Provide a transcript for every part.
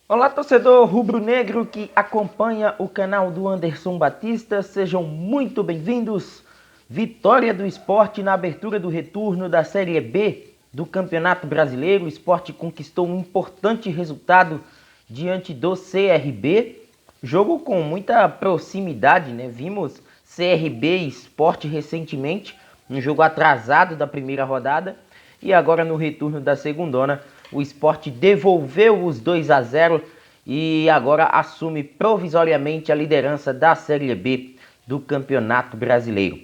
Olá, torcedor rubro-negro que acompanha o canal do Anderson Batista, sejam muito bem-vindos. Vitória do Sport na abertura do retorno da Série B do Campeonato Brasileiro. O Sport conquistou um importante resultado diante do CRB. Jogo com muita proximidade, né? Vimos CRB e Sport recentemente, um jogo atrasado da primeira rodada. E agora no retorno da segundona, o Sport devolveu os 2-0 e agora assume provisoriamente a liderança da Série B do Campeonato Brasileiro.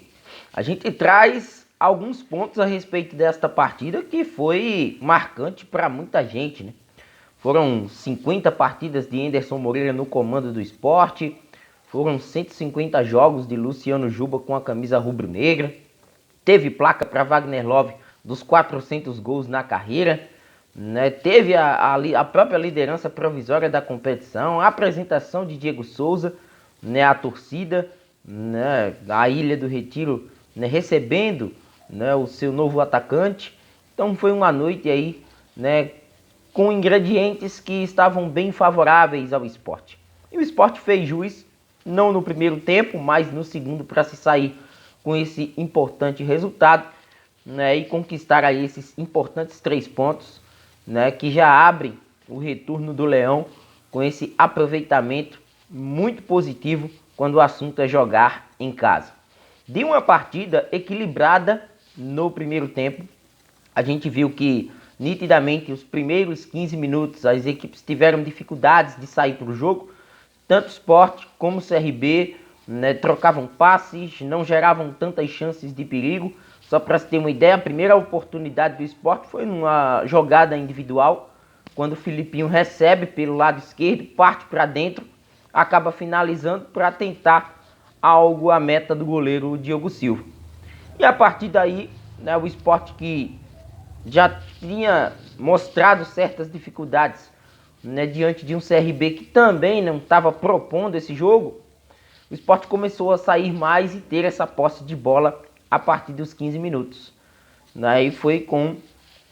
A gente traz alguns pontos a respeito desta partida que foi marcante para muita gente, né? Foram 50 partidas de Anderson Moreira no comando do Sport, foram 150 jogos de Luciano Juba com a camisa rubro-negra, teve placa para Wagner Love dos 400 gols na carreira, né? Teve a própria liderança provisória da competição, a apresentação de Diego Souza, né? A torcida, né? A Ilha do Retiro, né? Recebendo, né? O seu novo atacante. Então foi uma noite aí, né? Com ingredientes que estavam bem favoráveis ao Sport. E o Sport fez jus, não no primeiro tempo, mas no segundo, para se sair com esse importante resultado, né, e conquistar aí esses importantes 3 pontos, né, que já abrem o retorno do Leão com esse aproveitamento muito positivo quando o assunto é jogar em casa. De uma partida equilibrada no primeiro tempo, a gente viu que nitidamente os primeiros 15 minutos as equipes tiveram dificuldades de sair para o jogo, tanto o Sport como o CRB, né, trocavam passes, não geravam tantas chances de perigo. Só para se ter uma ideia, a primeira oportunidade do Sport foi numa jogada individual, quando o Filipinho recebe pelo lado esquerdo, parte para dentro, acaba finalizando para tentar algo à meta do goleiro Diogo Silva. E a partir daí, né, o Sport, que já tinha mostrado certas dificuldades, né, diante de um CRB que também não estava propondo esse jogo, o Sport começou a sair mais e ter essa posse de bola a partir dos 15 minutos. Aí foi com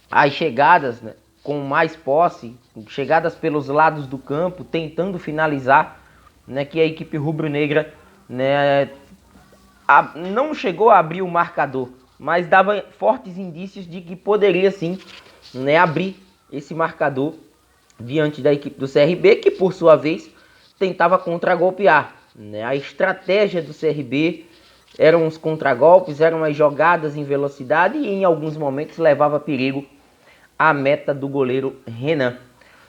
as chegadas, né, com mais posse, chegadas pelos lados do campo, tentando finalizar, né, que a equipe rubro-negra, né, não chegou a abrir o marcador, mas dava fortes indícios de que poderia sim, né, abrir esse marcador diante da equipe do CRB, que por sua vez tentava contragolpear, né? A estratégia do CRB eram os contragolpes, eram as jogadas em velocidade e em alguns momentos levava perigo à meta do goleiro Renan.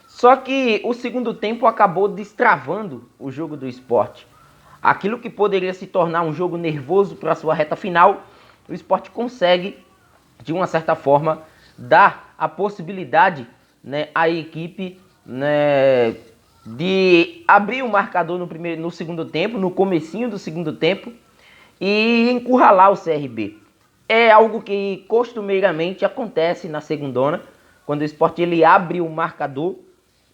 Só que o segundo tempo acabou destravando o jogo do Sport. Aquilo que poderia se tornar um jogo nervoso para a sua reta final, o Sport consegue, de uma certa forma, dar a possibilidade, né, à equipe, né, de abrir o marcador no segundo tempo, no comecinho do segundo tempo, e encurralar o CRB. É algo que costumeiramente acontece na segundona, quando o Sport ele abre o marcador,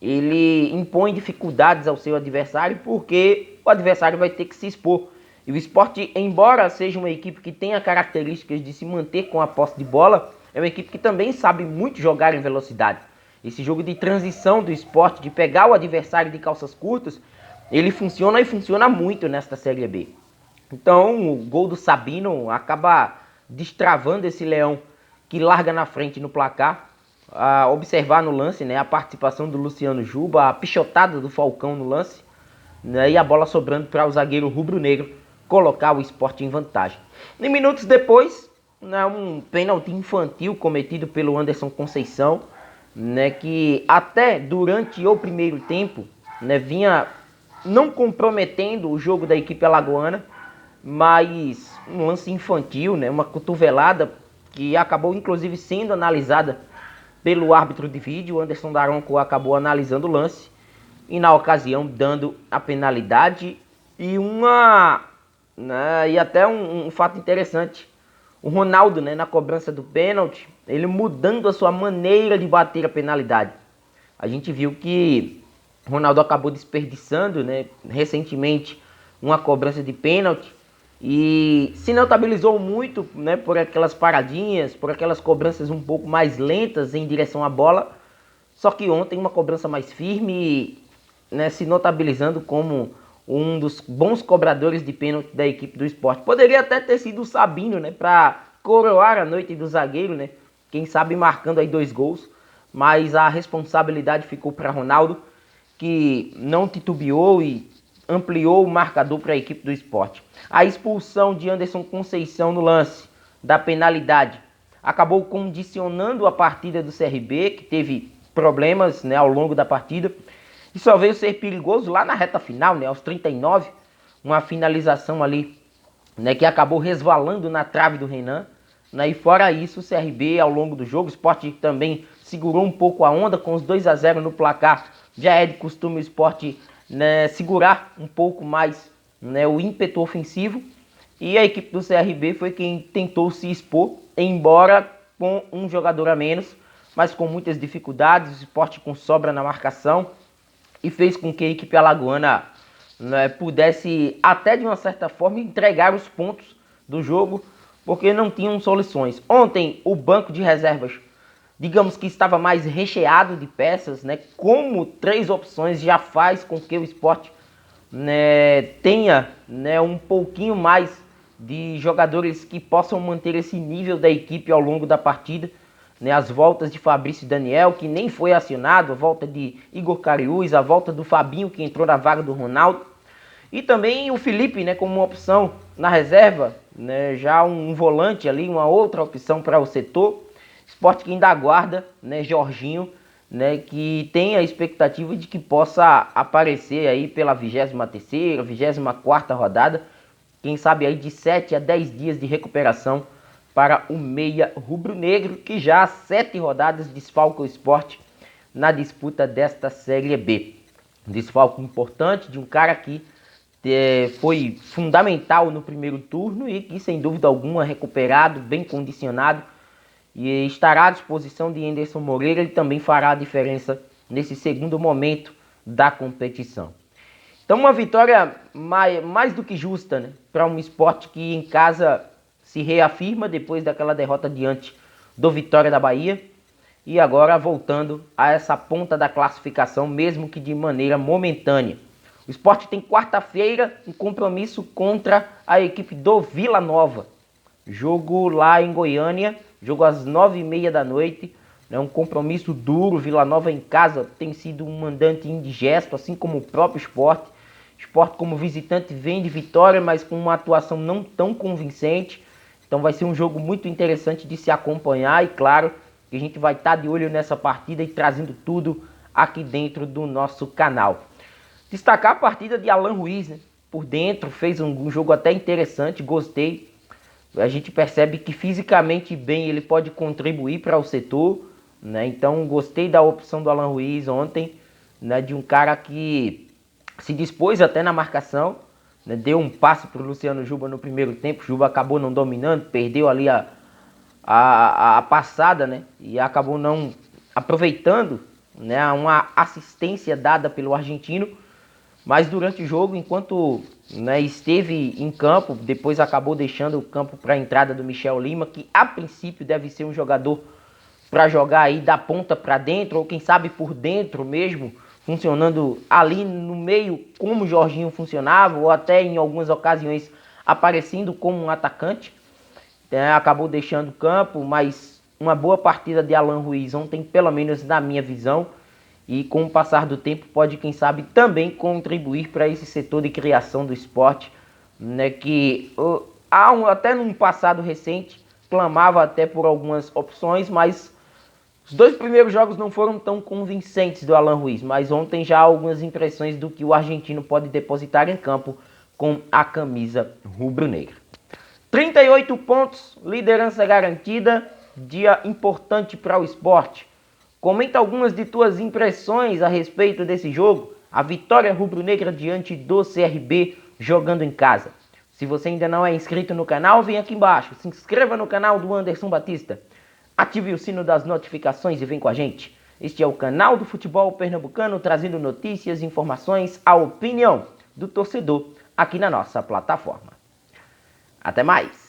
ele impõe dificuldades ao seu adversário, porque o adversário vai ter que se expor. E o Sport, embora seja uma equipe que tenha características de se manter com a posse de bola, é uma equipe que também sabe muito jogar em velocidade. Esse jogo de transição do Sport, de pegar o adversário de calças curtas, ele funciona e funciona muito nesta Série B. Então o gol do Sabino acaba destravando esse Leão que larga na frente no placar. A observar no lance, né, a participação do Luciano Juba, a pichotada do Falcão no lance, né, e a bola sobrando para o zagueiro rubro-negro colocar o Sport em vantagem. E minutos depois, né, um pênalti infantil cometido pelo Anderson Conceição, né, que até durante o primeiro tempo, né, vinha não comprometendo o jogo da equipe alagoana, mas um lance infantil, né, uma cotovelada que acabou inclusive sendo analisada pelo árbitro de vídeo. Anderson Daronco acabou analisando o lance e na ocasião dando a penalidade e e até um fato interessante, o Ronaldo, né, na cobrança do pênalti, ele mudando a sua maneira de bater a penalidade. A gente viu que o Ronaldo acabou desperdiçando, né, recentemente uma cobrança de pênalti e se notabilizou muito, né, por aquelas paradinhas, por aquelas cobranças um pouco mais lentas em direção à bola. Só que ontem uma cobrança mais firme né, se notabilizando como um dos bons cobradores de pênalti da equipe do Sport. Poderia até ter sido o Sabino, né, para coroar a noite do zagueiro, né, quem sabe marcando aí 2 gols, mas a responsabilidade ficou para Ronaldo, que não titubeou e ampliou o marcador para a equipe do Sport. A expulsão de Anderson Conceição no lance da penalidade acabou condicionando a partida do CRB, que teve problemas, né, ao longo da partida, e só veio ser perigoso lá na reta final, né, aos 39, uma finalização ali, né, que acabou resvalando na trave do Renan, né, e fora isso o CRB ao longo do jogo, o Sport também segurou um pouco a onda com os 2-0 no placar. Já é de costume o Sport, né, segurar um pouco mais, né, o ímpeto ofensivo, e a equipe do CRB foi quem tentou se expor, embora com um jogador a menos, mas com muitas dificuldades, o Sport com sobra na marcação, e fez com que a equipe alagoana, né, pudesse até de uma certa forma entregar os pontos do jogo, porque não tinham soluções. Ontem o banco de reservas, digamos que estava mais recheado de peças, né, como 3 opções já faz com que o Sport, né, tenha, né, um pouquinho mais de jogadores que possam manter esse nível da equipe ao longo da partida, né, as voltas de Fabrício e Daniel, que nem foi acionado, a volta de Igor Cariús, a volta do Fabinho, que entrou na vaga do Ronaldo, e também o Felipe, né, como uma opção na reserva, né, já um volante ali, uma outra opção para o setor. Sport que ainda aguarda, né, Jorginho, né, que tem a expectativa de que possa aparecer aí pela 23ª, 24ª rodada, quem sabe aí de 7 a 10 dias de recuperação para o meia rubro-negro, que já há 7 rodadas desfalca o Sport na disputa desta Série B. Um desfalque importante de um cara que foi fundamental no primeiro turno e que, sem dúvida alguma, recuperado, bem condicionado, e estará à disposição de Anderson Moreira. Ele também fará a diferença nesse segundo momento da competição. Então, uma vitória mais do que justa, né, para um Sport que em casa se reafirma depois daquela derrota diante do Vitória da Bahia, e agora voltando a essa ponta da classificação, mesmo que de maneira momentânea. O Sport tem quarta-feira um compromisso contra a equipe do Vila Nova. Jogo lá em Goiânia, jogo às 9h30 da noite. É um compromisso duro. Vila Nova em casa tem sido um mandante indigesto, assim como o próprio Sport. Sport como visitante vem de vitória, mas com uma atuação não tão convincente. Então vai ser um jogo muito interessante de se acompanhar, e claro que a gente vai estar de olho nessa partida e trazendo tudo aqui dentro do nosso canal. Destacar a partida de Alan Ruiz, né? Por dentro, fez um jogo até interessante, gostei. A gente percebe que fisicamente bem ele pode contribuir para o setor, né? Então gostei da opção do Alan Ruiz ontem, né? De um cara que se dispôs até na marcação, né? Deu um passe para o Luciano Juba no primeiro tempo. Juba acabou não dominando, perdeu ali a passada, né? E acabou não aproveitando, né, uma assistência dada pelo argentino. Mas durante o jogo, enquanto, né, esteve em campo, depois acabou deixando o campo para a entrada do Michel Lima, que a princípio deve ser um jogador para jogar aí da ponta para dentro, ou quem sabe por dentro mesmo, funcionando ali no meio como o Jorginho funcionava, ou até em algumas ocasiões aparecendo como um atacante. Acabou deixando o campo, mas uma boa partida de Alan Ruiz ontem, pelo menos na minha visão, e com o passar do tempo pode, quem sabe, também contribuir para esse setor de criação do Sport, né, que até num passado recente clamava até por algumas opções, mas os 2 primeiros jogos não foram tão convincentes do Alan Ruiz, mas ontem já há algumas impressões do que o argentino pode depositar em campo com a camisa rubro-negra. 38 pontos, liderança garantida, dia importante para o Sport. Comenta algumas de tuas impressões a respeito desse jogo, a vitória rubro-negra diante do CRB jogando em casa. Se você ainda não é inscrito no canal, vem aqui embaixo, se inscreva no canal do Anderson Batista, ative o sino das notificações e vem com a gente. Este é o canal do futebol pernambucano, trazendo notícias, informações, a opinião do torcedor aqui na nossa plataforma. Até mais!